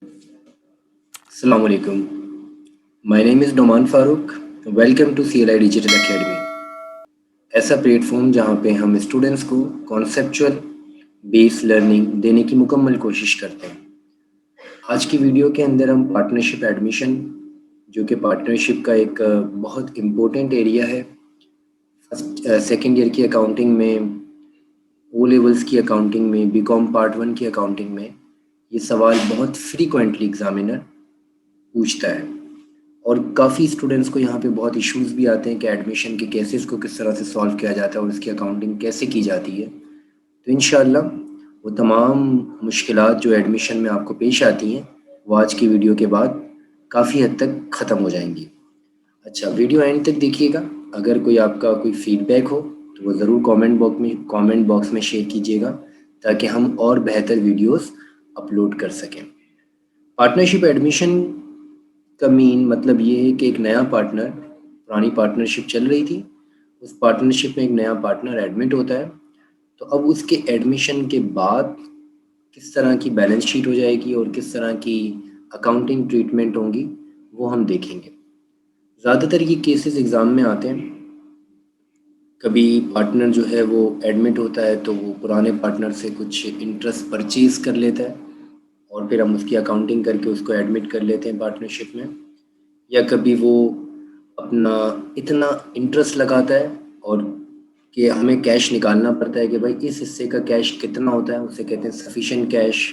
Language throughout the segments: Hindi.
Assalamu alaikum. My name is Noman Farooq. Welcome to CLI Digital Academy. ऐसा प्लेटफॉर्म जहां पे हम स्टूडेंट्स को कॉन्सेप्चुअल बेस लर्निंग देने की मुकम्मल कोशिश करते हैं। आज की वीडियो के अंदर हम पार्टनरशिप एडमिशन, जो कि पार्टनरशिप का एक बहुत इम्पोर्टेंट एरिया है, फर्स्ट सेकेंड ईयर की अकाउंटिंग में, ओ लेवल्स की अकाउंटिंग में, बीकॉम पार्ट 1 की अकाउंटिंग में ये सवाल बहुत फ्रीक्वेंटली एग्जामिनर पूछता है। और काफ़ी स्टूडेंट्स को यहाँ पे बहुत इश्यूज भी आते हैं कि एडमिशन के केसेस को किस तरह से सॉल्व किया जाता है और उसकी अकाउंटिंग कैसे की जाती है। तो इंशाल्लाह वो तमाम मुश्किलात जो एडमिशन में आपको पेश आती हैं वो आज की वीडियो के बाद काफ़ी हद तक ख़त्म हो जाएंगी। अच्छा, वीडियो एंड तक देखिएगा। अगर कोई आपका कोई फीडबैक हो तो वो ज़रूर कमेंट बॉक्स में शेयर कीजिएगा ताकि हम और बेहतर वीडियोस अपलोड कर सकें। पार्टनरशिप एडमिशन का मीन मतलब ये है कि एक नया पार्टनर, पुरानी पार्टनरशिप चल रही थी, उस पार्टनरशिप में एक नया पार्टनर एडमिट होता है। तो अब उसके एडमिशन के बाद किस तरह की बैलेंस शीट हो जाएगी और किस तरह की अकाउंटिंग ट्रीटमेंट होंगी वो हम देखेंगे। ज़्यादातर ये केसेस एग्ज़ाम में आते हैं। कभी पार्टनर जो है वो एडमिट होता है तो वो पुराने पार्टनर से कुछ इंटरेस्ट परचेज़ कर लेता है और फिर हम उसकी अकाउंटिंग करके उसको एडमिट कर लेते हैं पार्टनरशिप में। या कभी वो अपना इतना इंटरेस्ट लगाता है और कि हमें कैश निकालना पड़ता है कि भाई इस हिस्से का कैश कितना होता है, उसे कहते हैं सफिशिएंट कैश।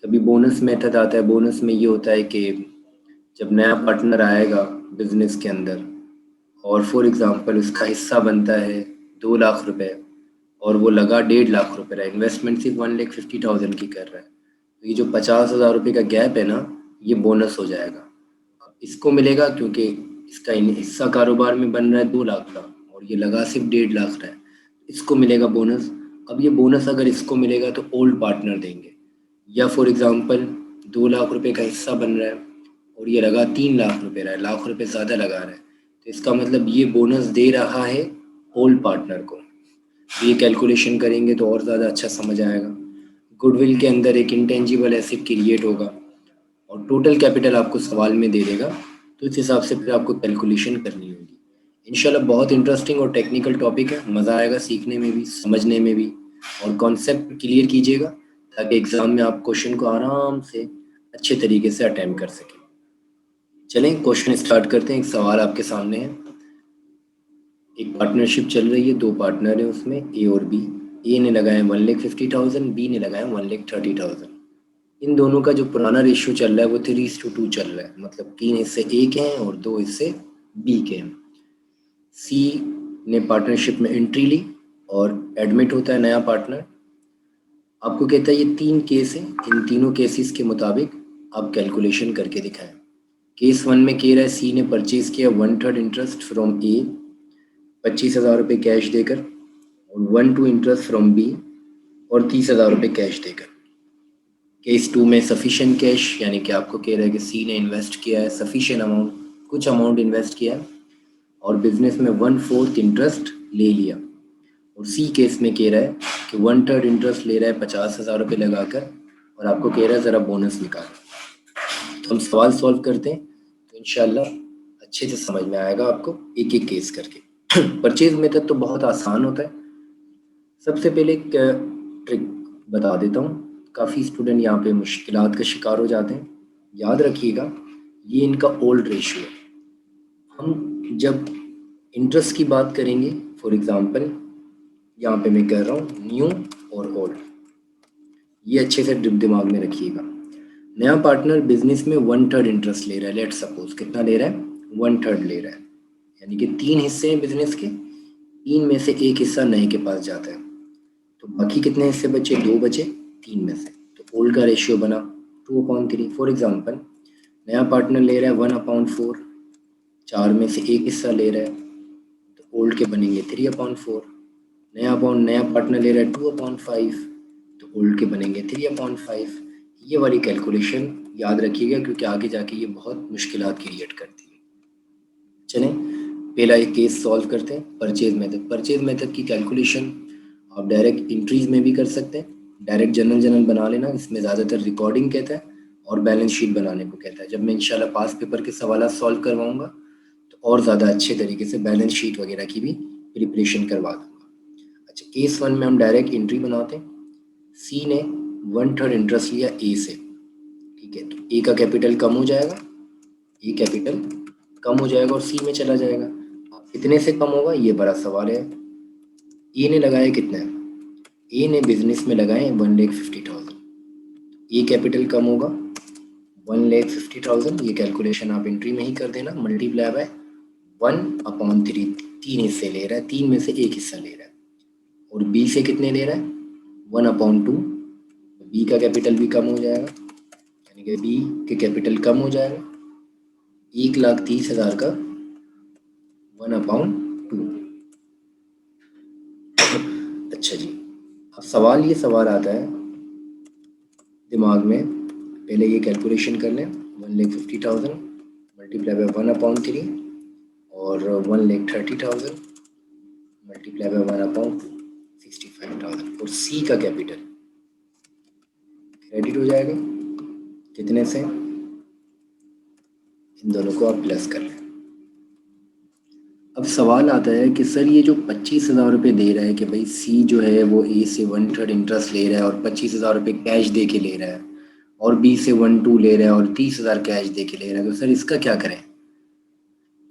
कभी बोनस मेथड आता है। बोनस में ये होता है कि जब नया पार्टनर आएगा बिजनेस के अंदर और फॉर एग्ज़ाम्पल उसका हिस्सा बनता है 2 लाख रुपए और वो लगा 1.5 लाख रुपए रहा, इन्वेस्टमेंट सिर्फ 1,50,000 की कर रहा है, तो ये जो 50,000 रुपये का गैप है ना, ये बोनस हो जाएगा। इसको मिलेगा क्योंकि इसका हिस्सा कारोबार में बन रहा है 2 लाख का और ये लगा सिर्फ 1.5 लाख रहा है, इसको मिलेगा बोनस। अब ये बोनस अगर इसको मिलेगा तो ओल्ड पार्टनर देंगे। या फॉर एग्ज़ाम्पल 2 लाख रुपए का हिस्सा बन रहा है और ये लगा 3 लाख रुपए रहा है, लाख रुपए ज़्यादा लगा रहा है, तो इसका मतलब ये बोनस दे रहा है ओल्ड पार्टनर को। तो ये कैलकुलेशन करेंगे तो और ज़्यादा अच्छा समझ आएगा। गुडविल के अंदर एक इंटेंजिबल एसेट क्रिएट होगा और टोटल कैपिटल आपको सवाल में दे देगा, तो इस हिसाब से फिर आपको कैलकुलेशन करनी होगी। इंशाल्लाह बहुत इंटरेस्टिंग और टेक्निकल टॉपिक है, मज़ा आएगा सीखने में भी, समझने में भी। और कॉन्सेप्ट क्लियर कीजिएगा ताकि एग्ज़ाम में आप क्वेश्चन को आराम से अच्छे तरीके से अटैम्प्ट कर सकें। चलें क्वेश्चन स्टार्ट करते हैं। एक सवाल आपके सामने है। एक पार्टनरशिप चल रही है, 2 पार्टनर हैं उसमें, ए और बी। ए ने लगाया 1,50,000, बी ने लगाया 1,30,000। इन दोनों का जो पुराना रेशियो चल रहा है वो 3:2 चल रहा है, मतलब 3 हिस्से ए के हैं और 2 हिस्से बी के हैं। सी ने पार्टनरशिप में एंट्री ली और एडमिट होता है नया पार्टनर। आपको कहता है ये 3 केस हैं, इन तीनों केसेस के मुताबिक आप कैलकुलेशन करके दिखाएं। केस 1 में कह रहा है सी ने परचेज किया 1/3 इंटरेस्ट फ्रॉम ए, 25,000 रुपये कैश देकर, और 1/2 इंटरेस्ट फ्रॉम बी और 30,000 रुपये कैश देकर। केस 2 में सफिशिएंट कैश, यानी कि आपको कह रहा है कि सी ने इन्वेस्ट किया है सफिशिएंट अमाउंट, कुछ अमाउंट इन्वेस्ट किया है और बिजनेस में 1/4 इंटरेस्ट ले लिया। और सी केस में कह रहा है कि 1/3 इंटरेस्ट ले रहा है 50,000 रुपये लगाकर और आपको कह रहा है ज़रा बोनस निकाल। तो हम सवाल सॉल्व करते हैं तो इंशाल्लाह अच्छे से समझ में आएगा आपको एक एक केस करके। परचेज मेथड तो बहुत आसान होता है। सबसे पहले एक ट्रिक बता देता हूँ, काफ़ी स्टूडेंट यहाँ पे मुश्किलात का शिकार हो जाते हैं। याद रखिएगा ये इनका ओल्ड रेशियो है। हम जब इंटरेस्ट की बात करेंगे, फॉर एग्ज़ाम्पल यहाँ पे मैं कर रहा हूँ न्यू और ओल्ड, ये अच्छे से दिमाग में रखिएगा। नया पार्टनर बिजनेस में 1/3 इंटरेस्ट ले रहा है, लेट सपोज कितना ले रहा है, 1/3 ले रहा है, यानी कि 3 हिस्से हैं बिजनेस के, 3 में से एक हिस्सा नए के पास जाता है, तो बाकी कितने हिस्से बचे, 2 बचे 3 में से। तो ओल्ड का रेशियो बना 2/3। फॉर एग्जांपल नया पार्टनर ले रहा है 1/4, 4 में से एक हिस्सा ले रहा है, तो ओल्ड के बनेंगे 3/4। नया पार्टनर ले रहा है 2/5, तो ओल्ड के बनेंगे 3/5। ये वाली कैलकुलेशन याद रखिएगा क्योंकि आगे जाके ये बहुत मुश्किलात क्रिएट करती है। चलें पहला एक केस सॉल्व करते हैं। परचेज मेथड की कैलकुलेशन आप डायरेक्ट इंट्रीज में भी कर सकते हैं, डायरेक्ट जनरल बना लेना, इसमें ज़्यादातर रिकॉर्डिंग कहता है और बैलेंस शीट बनाने को कहता है। जब मैं इंशाल्लाह पास पेपर के सवाल सॉल्व करवाऊंगा तो और ज़्यादा अच्छे तरीके से बैलेंस शीट वगैरह की भी प्रिपरेशन करवा दूंगा। अच्छा, केस 1 में हम डायरेक्ट एंट्री बनाते हैं। सी ने 1/3 इंटरेस्ट लिया ए से, ठीक है, तो ए का कैपिटल कम हो जाएगा, ए कैपिटल कम हो जाएगा और सी में चला जाएगा। अब कितने से कम होगा ये बड़ा सवाल है। ए ने लगाया कितना है, ए ने बिजनेस में लगाए 1,50,000, ये कैपिटल कम होगा 1,50,000, ये कैलकुलेशन आप एंट्री में ही कर देना, मल्टीप्लाई बाय 1/3, 3 हिस्से ले रहा है, 3 में से एक हिस्सा ले रहा है। और बी से कितने ले रहा है 1/2, बी का कैपिटल भी कम हो जाएगा, यानी कि बी के कैपिटल कम हो जाएगा, 1,30,000 का 1/2। अच्छा जी, अब सवाल ये सवाल आता है दिमाग में, पहले ये कैलकुलेशन कर लें, 1,50,000 मल्टीप्लाई बाय 1/3 और 1,30,000 मल्टीप्लाई बाय 1/2, 65,000। और सी का कैपिटल क्रेडिट हो जाएगा कितने से, इन दोनों को आप प्लस कर लें। अब सवाल आता है कि सर ये जो 25,000 रुपये दे रहा है कि भाई सी जो है वो ए से 1/3 इंटरेस्ट ले रहा है और 25,000 रुपये कैश दे के ले रहा है, और बी से 1/2 ले रहा है और 30,000 कैश दे के ले रहा है, तो सर इसका क्या करें।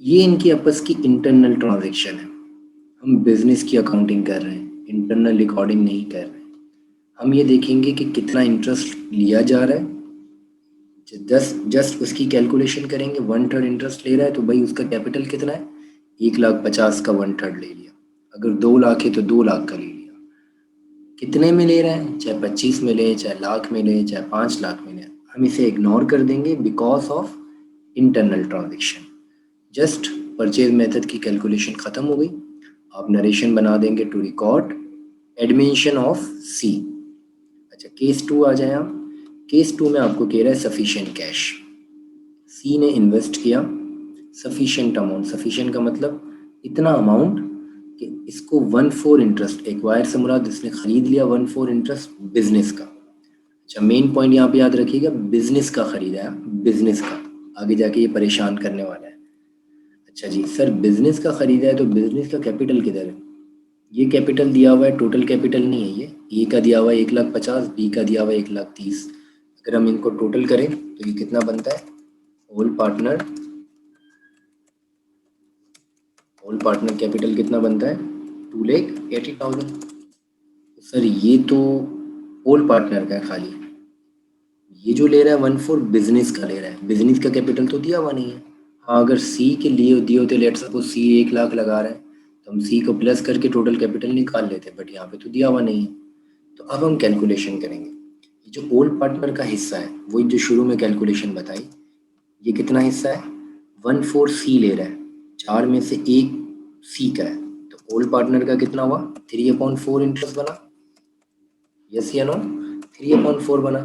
ये इनकी आपस की इंटरनल ट्रांजेक्शन है, हम बिजनेस की अकाउंटिंग कर रहे हैं, इंटरनल रिकॉर्डिंग नहीं कर रहे हैं। हम ये देखेंगे कि कितना इंटरेस्ट लिया जा रहा है, जस्ट उसकी कैलकुलेशन करेंगे। 1/3 इंटरेस्ट ले रहा है तो भाई उसका कैपिटल कितना है, 1,50,000 का 1/3 ले लिया। अगर 2 लाख है तो 2 लाख का ले लिया। कितने में ले रहा है, चाहे 25 में ले, चाहे लाख में ले, चाहे 5 लाख में ले, हम इसे इग्नोर कर देंगे because of internal transaction. Just purchase method की कैलकुलेशन ख़त्म हो गई, आप नरेशन बना देंगे टू रिकॉर्ड एडमिशन ऑफ सी। अच्छा, केस 2 आ जाए आप। केस 2 में आपको कह रहा है सफिशिएंट कैश, सी ने इन्वेस्ट किया सफिशिएंट अमाउंट, सफिशिएंट का मतलब इतना अमाउंट कि इसको 1/4 इंटरेस्ट, एक्वायर से मुराद इसने खरीद लिया 1/4 इंटरेस्ट बिजनेस का। अच्छा, मेन पॉइंट यहाँ पे याद रखिएगा, बिजनेस का खरीदा है, बिजनेस का, आगे जाके ये परेशान करने वाला है। अच्छा जी, सर बिजनेस का खरीदा है तो बिजनेस का कैपिटल किधर है, ये कैपिटल दिया हुआ है, टोटल कैपिटल नहीं है ये का दिया हुआ है 1,50,000, बी का दिया हुआ है 1,30,000। अगर हम इनको टोटल करें तो ये कितना बनता है, होल पार्टनर कैपिटल कितना बनता है 2,80,000। सर ये तो होल पार्टनर का है खाली, ये जो ले रहा है 1/4 बिजनेस का ले रहा है, बिजनेस का कैपिटल तो दिया हुआ नहीं है। हाँ, अगर सी के लिए दिए होते, लेट सपोज सी 1 लाख लगा रहा है तो हम सी को प्लस करके टोटल कैपिटल निकाल लेते, बट यहाँ पे तो दिया हुआ नहीं है। तो अब हम कैलकुलेशन करेंगे, ये जो ओल्ड पार्टनर का हिस्सा है वही जो शुरू में कैलकुलेशन बताई, ये कितना हिस्सा है 1/4 सी ले रहा है, 4 में से 1 सी का है, तो ओल्ड पार्टनर का कितना हुआ 3/4 इंटरेस्ट बना, यस या नो, 3/4 बना।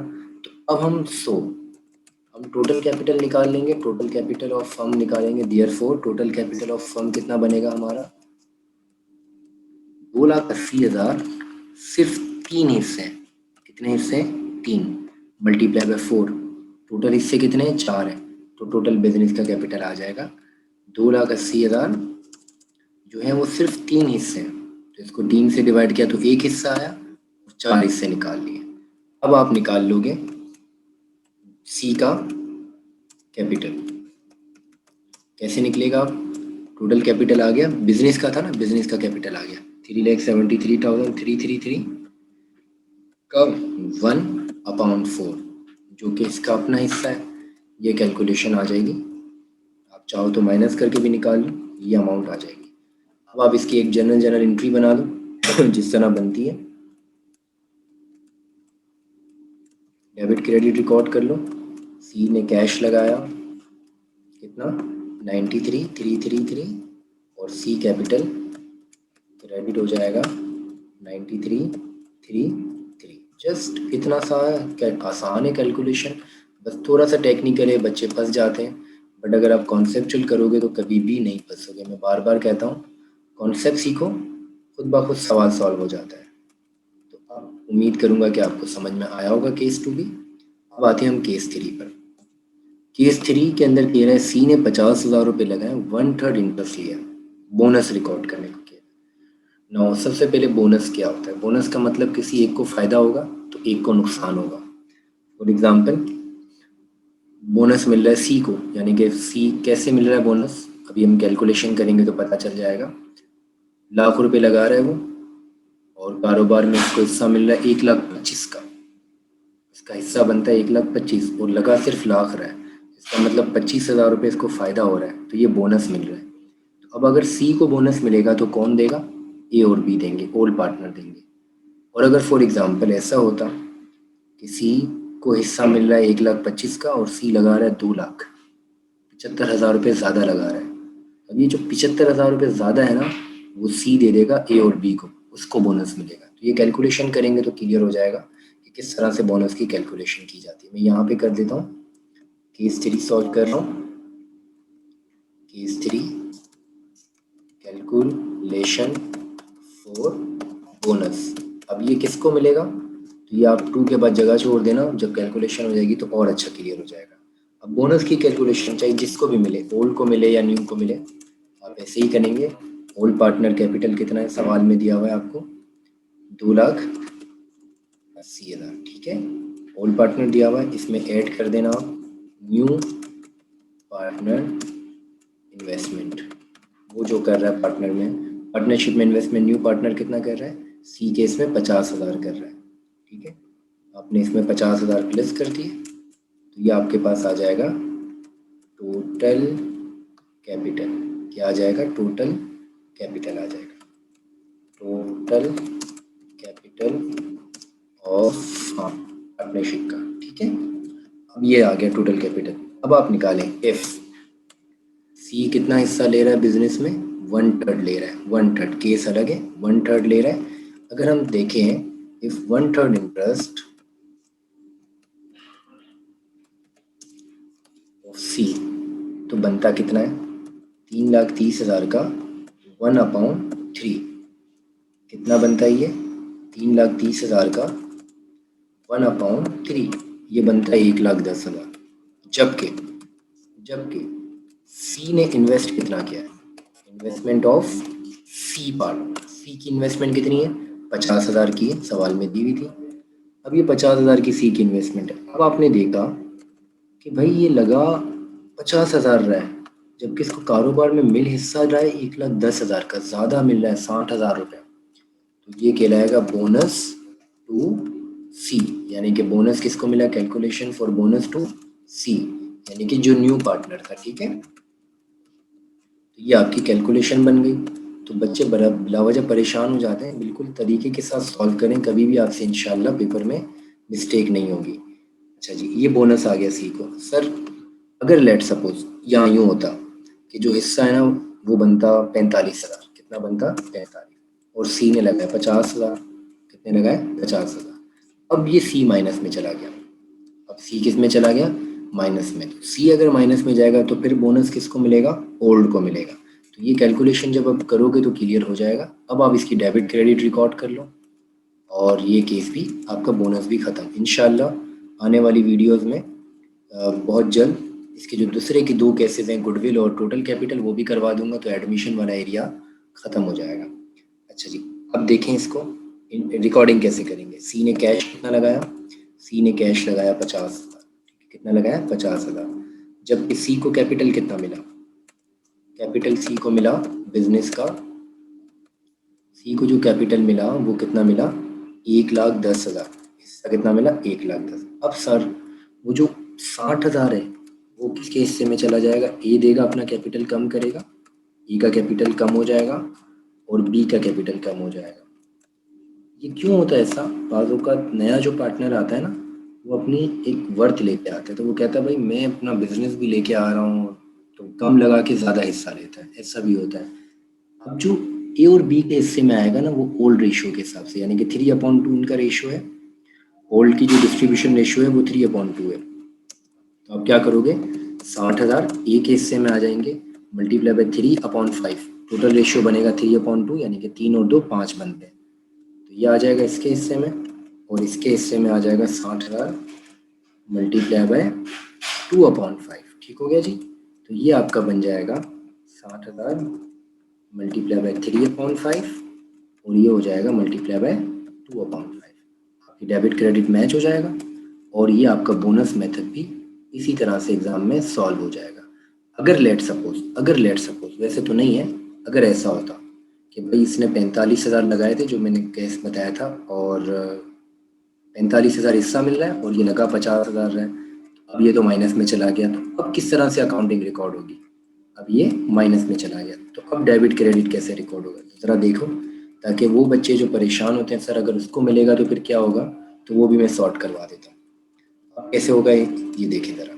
तो अब हम टोटल कैपिटल निकाल लेंगे, टोटल कैपिटल ऑफ फर्म निकालेंगे, therefore total capital of firm कितना बनेगा हमारा 2,80,000, सिर्फ 3 हिस्से हैं, कितने हिस्से 3, मल्टीप्लाई बाय 4, टोटल हिस्से कितने हैं 4 हैं, तो टोटल बिजनेस का कैपिटल आ जाएगा 2,80,000, जो है वो सिर्फ 3 हिस्से हैं, तो इसको 3 से डिवाइड किया तो एक हिस्सा आया और 4 हिस्से निकाल लिए। अब आप निकाल लोगे सी का कैपिटल, कैसे निकलेगा आप, टोटल कैपिटल आ गया, बिजनेस का था ना, बिजनेस का कैपिटल आ गया 3,73,333 का 1/4, जो कि इसका अपना हिस्सा है। ये कैलकुलेशन आ जाएगी, आप चाहो तो माइनस करके भी निकाल लो, ये अमाउंट आ जाएगी। अब आप इसकी एक जनरल एंट्री बना दो जिस तरह बनती है, डेबिट क्रेडिट रिकॉर्ड कर लो। सी ने कैश लगाया कितना 93,333 और सी कैपिटल क्रेडिट हो जाएगा 93,333। जस्ट इतना सा आसान है कैलकुलेशन, बस थोड़ा सा टेक्निकल है, बच्चे फंस जाते हैं, बट अगर आप कॉन्सेप्चुअल करोगे तो कभी भी नहीं फंसोगे। मैं बार बार कहता हूँ कॉन्सेप्ट सीखो, खुद ब खुद सवाल सॉल्व हो जाता है। तो आप उम्मीद करूँगा कि आपको समझ में आया होगा केस 2 भी। अब आते हैं हम केस 3 पर। केस 3 के अंदर कह रहा है सी ने 50,000 रुपये लगाए, 1/3 इंटरेस्ट लिया, बोनस रिकॉर्ड करने को कह रहा है। 9 सबसे पहले बोनस क्या होता है? बोनस का मतलब किसी एक को फायदा होगा तो एक को नुकसान होगा। फॉर एग्जाम्पल बोनस मिल रहा है सी को, यानी कि सी कैसे मिल रहा है बोनस, अभी हम कैलकुलेशन करेंगे तो पता चल जाएगा। लाख रुपए लगा रहा है वो और कारोबार में इसको हिस्सा मिल रहा है 1,25,000 का। इसका हिस्सा बनता है 1,25,000 और लगा सिर्फ लाख रहा है, इसका मतलब 25,000 रुपये इसको फ़ायदा हो रहा है, तो ये बोनस मिल रहा है। तो अब अगर सी को बोनस मिलेगा तो कौन देगा? ए और बी देंगे, ओल्ड पार्टनर देंगे। और अगर फॉर एग्जांपल ऐसा होता कि सी को हिस्सा मिल रहा है 1,25,000 का और सी लगा रहा है 2,00,000, 75,000 रुपये ज़्यादा लगा रहा है। अब ये जो 75,000 रुपये ज़्यादा है ना, वो सी दे देगा ए और बी को, उसको बोनस मिलेगा। तो ये कैलकुलेशन करेंगे तो क्लियर हो जाएगा कि किस तरह से बोनस की कैलकुलेशन की जाती है। मैं यहाँ पे कर देता हूँ, केस 3 सॉल्व कर रहा हूँ। Case 3 calculation for bonus. अब ये किसको मिलेगा? तो ये आप 2 के बाद जगह छोड़ देना, जब कैलकुलेशन हो जाएगी तो और अच्छा क्लियर हो जाएगा। अब बोनस की कैलकुलेशन चाहे जिसको भी मिले, ओल्ड को मिले या न्यू को मिले, आप ऐसे ही करेंगे। ओल्ड पार्टनर कैपिटल कितना है सवाल में दिया हुआ है आपको? 2,80,000, ठीक है। ओल्ड पार्टनर दिया हुआ है, इसमें ऐड कर देना आप न्यू पार्टनर इन्वेस्टमेंट, वो जो कर रहा है पार्टनर में, पार्टनरशिप में इन्वेस्टमेंट न्यू पार्टनर कितना कर रहा है? सी के इसमें 50,000 कर रहा है, ठीक है। आपने इसमें 50,000 प्लस कर दिए तो ये आपके पास आ जाएगा टोटल कैपिटल। क्या आ जाएगा? टोटल कैपिटल आ जाएगा, टोटल कैपिटल ऑफ पार्टनरशिप का, ठीक है। अब ये आ गया टोटल कैपिटल। अब आप निकालें एफ। सी कितना हिस्सा ले रहा है बिजनेस में? 1/3 ले रहा है, 1/3, केस अलग है, 1/3 ले रहा है। अगर हम देखें इफ 1/3 इंटरेस्ट ऑफ सी, तो बनता कितना है? 3,30,000 का 1/3 कितना बनता है ये? 3,30,000 का 1/3 ये बनता है 1,10,000। जबकि जबकि सी ने इन्वेस्ट कितना किया है? इन्वेस्टमेंट ऑफ सी पार्ट, सी की इन्वेस्टमेंट कितनी है? 50,000 की है, सवाल में दी हुई थी। अब ये 50,000 की सी की इन्वेस्टमेंट है। अब आपने देखा कि भाई ये लगा 50,000 रहा है, जबकि इसको कारोबार में मिल हिस्सा रहा है 1,10,000 का, ज़्यादा मिल रहा है 60,000 रुपये। तो ये कहलाएगा बोनस टू सी, यानी कि बोनस किसको मिला? कैलकुलेशन फॉर बोनस टू सी, यानी कि जो न्यू पार्टनर था, ठीक है। तो ये आपकी कैलकुलेशन बन गई। तो बच्चे बड़ा बिला वजह परेशान हो जाते हैं, बिल्कुल तरीके के साथ सॉल्व करें, कभी भी आपसे इंशाल्लाह पेपर में मिस्टेक नहीं होगी। अच्छा जी, ये बोनस आ गया सी को। सर अगर लेट सपोज यहाँ यूँ होता कि जो हिस्सा है ना वो बनता 45,000, कितना बनता? 45, और सी ने लगाया 50,000, कितने लगाए? 50,000। अब ये सी माइनस में चला गया, अब सी किस में चला गया? माइनस में। तो सी अगर माइनस में जाएगा तो फिर बोनस किसको मिलेगा? ओल्ड को मिलेगा। तो ये कैलकुलेशन जब आप करोगे तो क्लियर हो जाएगा। अब आप इसकी डेबिट क्रेडिट रिकॉर्ड कर लो और ये केस भी आपका बोनस भी ख़त्म। इंशाल्लाह आने वाली वीडियोस में बहुत जल्द इसके जो दूसरे की 2 केसेस हैं, गुडविल और टोटल कैपिटल, वो भी करवा दूंगा, तो एडमिशन वाला एरिया ख़त्म हो जाएगा। अच्छा जी, अब देखें इसको रिकॉर्डिंग कैसे करेंगे। सी ने कैश कितना लगाया? सी ने कैश लगाया 50,000, कितना लगाया? 50,000। जबकि सी को कैपिटल कितना मिला? कैपिटल सी को मिला बिजनेस का, सी को जो कैपिटल मिला वो कितना मिला? 1,10,000। हिस्सा कितना मिला? 1,10,000। अब सर वो जो 60,000 है वो किसके हिस्से में चला जाएगा? ए देगा, अपना कैपिटल कम करेगा, ई का कैपिटल कम हो जाएगा और बी का कैपिटल कम हो जाएगा। ये क्यों होता है ऐसा? बाज़ों का नया जो पार्टनर आता है ना, वो अपनी एक वर्थ लेके आता है, तो वो कहता है भाई मैं अपना बिजनेस भी लेके आ रहा हूँ, तो कम लगा के ज़्यादा हिस्सा लेता है, ऐसा भी होता है। अब जो ए और बी के हिस्से में आएगा ना वो ओल्ड रेशियो के हिसाब से, यानी कि 3/2 इनका रेशियो है। ओल्ड की जो डिस्ट्रीब्यूशन रेशियो है वो 3/2 है। तो आप क्या करोगे? 60,000 ए के हिस्से में आ जाएंगे, मल्टीप्लाई बाई 3/5, टोटल रेशियो बनेगा 3/2, यानी कि 3 और 2 5 बनते हैं। तो ये आ जाएगा इसके हिस्से में और इसके हिस्से में आ जाएगा 60,000 मल्टीप्लाई बाय 2/5। ठीक हो गया जी। तो ये आपका बन जाएगा 60,000 मल्टीप्लाई बाय 3/5 और ये हो जाएगा मल्टीप्लाई बाय 2/5। आपकी डेबिट क्रेडिट मैच हो जाएगा और ये आपका बोनस मेथड भी इसी तरह से एग्ज़ाम में सॉल्व हो जाएगा। अगर लेट सपोज वैसे तो नहीं है, अगर ऐसा होता कि भाई इसने 45,000 लगाए थे जो मैंने केस बताया था और 45,000 हिस्सा मिल रहा है और ये लगा 50,000 है, अब ये तो माइनस में चला गया, तो अब किस तरह से अकाउंटिंग रिकॉर्ड होगी? अब ये माइनस में चला गया, तो अब डेबिट क्रेडिट कैसे रिकॉर्ड होगा? तो ज़रा देखो, ताकि वो बच्चे जो परेशान होते हैं सर अगर उसको मिलेगा तो फिर क्या होगा, तो वो भी मैं सॉर्ट करवा देता हूँ। अब कैसे होगा ये देखें ज़रा।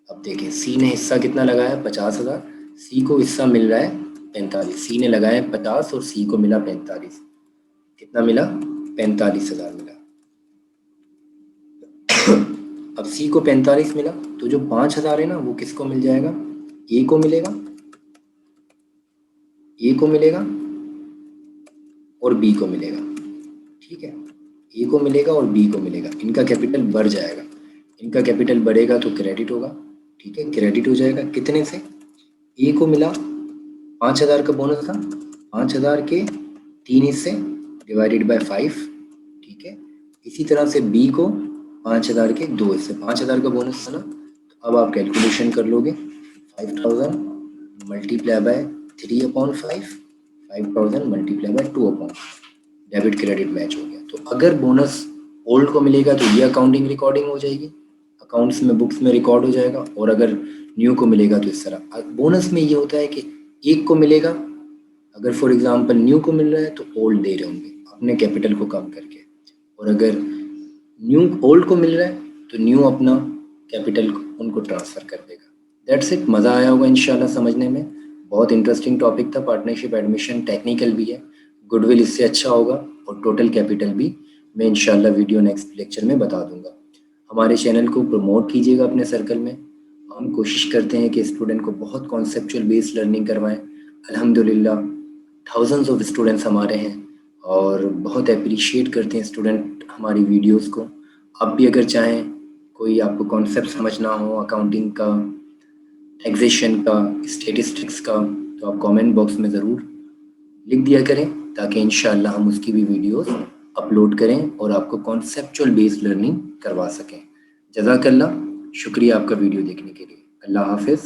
अब देखें, सी ने हिस्सा कितना लगाया? 50,000। सी को हिस्सा मिल रहा है 45। सी ने लगाया 50 और सी को मिला 45। कितना मिला? 45,000 मिला। अब सी को 45 मिला, तो जो 5,000 है ना वो किसको मिल जाएगा? ए को मिलेगा, ए को मिलेगा और बी को मिलेगा। ठीक है, ए को मिलेगा और बी को मिलेगा, इनका कैपिटल बढ़ जाएगा। इनका कैपिटल बढ़ेगा तो क्रेडिट होगा। ठीक है, क्रेडिट हो जाएगा कितने से? ए को मिला 5,000 का बोनस था, 5,000 के 3 हिस्से डिवाइडेड बाय 5। ठीक है, इसी तरह से बी को 5,000 के 2 हिस्से, 5,000 का बोनस था ना, तो अब आप कैलकुलेशन कर लोगे। 5,000 multiply by 3/5, 5,000 multiply by 2/5, debit credit match हो गया। तो अगर बोनस ओल्ड को मिलेगा तो ये अकाउंटिंग रिकॉर्डिंग हो जाएगी, अकाउंट्स में बुक्स में रिकॉर्ड हो जाएगा, और अगर न्यू को मिलेगा तो इस तरह। बोनस में ये होता है कि एक को मिलेगा, अगर फॉर एग्जांपल न्यू को मिल रहा है तो ओल्ड दे रहे होंगे अपने कैपिटल को कम करके, और अगर न्यू ओल्ड को मिल रहा है तो न्यू अपना कैपिटल उनको ट्रांसफ़र कर देगा। That's it. मज़ा आया होगा इंशाल्लाह समझने में। बहुत इंटरेस्टिंग टॉपिक था, पार्टनरशिप एडमिशन, टेक्निकल भी है, गुडविल इससे अच्छा होगा और टोटल कैपिटल भी मैं इंशाल्लाह वीडियो नेक्स्ट लेक्चर में बता दूंगा। हमारे चैनल को प्रमोट कीजिएगा अपने सर्कल में। हम कोशिश करते हैं कि स्टूडेंट को बहुत कॉन्सेप्चुअल बेस्ड लर्निंग करवाएं। अल्हम्दुलिल्लाह थाउजेंड्स ऑफ स्टूडेंट्स हमारे हैं और बहुत अप्रिशिएट करते हैं स्टूडेंट हमारी वीडियोस को। आप भी अगर चाहें, कोई आपको कॉन्सेप्ट समझना हो अकाउंटिंग का, टैक्सेशन का, स्टैटिस्टिक्स का, तो आप कमेंट बॉक्स में ज़रूर लिख दिया करें, ताकि इंशाअल्लाह हम उसकी भी वीडियोस अपलोड करें और आपको कॉन्सेप्चुअल बेस्ड लर्निंग करवा सकें। जज़ाकल्लाह, शुक्रिया आपका वीडियो देखने के लिए। अल्लाह हाफ़िज़।